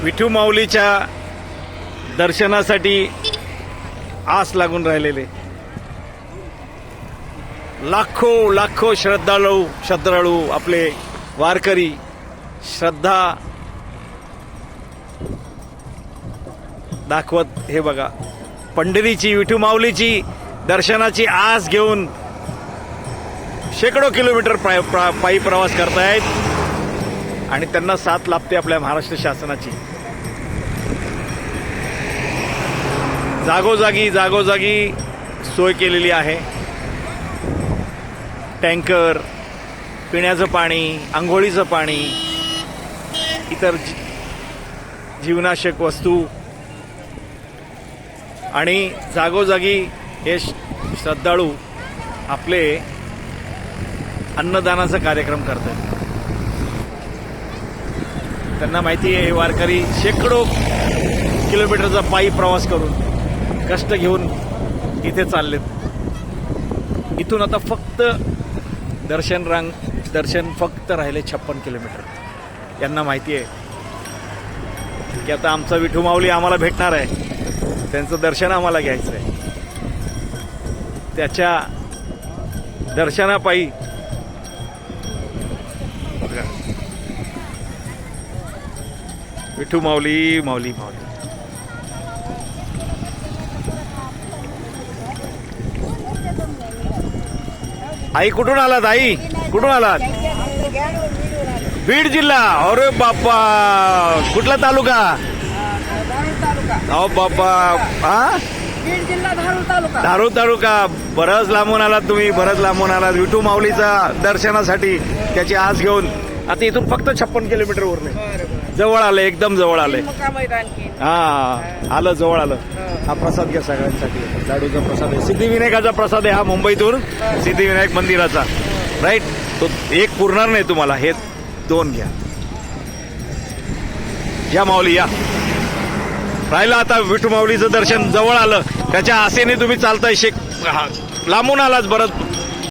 विठू माऊलीच्या दर्शनासाठी आस लागून राहिलेले लाखो श्रद्धाळू आपले वारकरी श्रद्धा दाखवत हे बघा पंढरीची विठू माऊलीची दर्शनाची आस घेऊन शेकडो किलोमीटर पायी प्रवास करतायत आणि त्यांना साथ लाभते आपल्या महाराष्ट्र शासनाची. जागोजागी सोय केलेली आहे. टँकर, पिण्याचं पाणी, आंघोळीचं पाणी, इतर जीवनावश्यक वस्तू आणि जागोजागी हे श्रद्धाळू आपले अन्नदानाचा कार्यक्रम करतात. त्यांना माहिती आहे हे वारकरी शेकडो किलोमीटरचा पायी प्रवास करून कष्ट घेऊन इथे चाललेत. इथून आता फक्त दर्शन फक्त राहिले 56 किलोमीटर. यांना माहिती आहे की आता आमचा विठू माऊली आम्हाला भेटणार आहे, त्यांचं दर्शन आम्हाला घ्यायचं आहे. त्याच्या दर्शनापायी विठू माऊली माऊली माऊली. आई कुठून आलात? आई कुठून आलात? बीड जिल्हा. अरे बाप्पा, कुठला तालुका? अहो बाप्पा, हा बीड जिल्हा धारूर तालुका. बरंच लांबून आलात तुम्ही, बरंच लांबून आलात विठू माऊलीचा दर्शनासाठी. त्याची आस घेऊन आता इथून फक्त 56 किलोमीटर उरले. जवळ आले, एकदम जवळ आले. हा आलं, जवळ आलं. हा प्रसाद घ्या सगळ्यांसाठी. लाडूचा प्रसाद आहे, सिद्धिविनायकाचा प्रसाद आहे हा, मुंबईतून सिद्धिविनायक मंदिराचा. राईट, तो एक पुरणार नाही तुम्हाला, हे 2 घ्या. या माऊली या. राहिलं आता विठू माऊलीचं दर्शन जवळ आलं, त्याच्या आसेने तुम्ही चालताय. लांबून आलाच, बरंच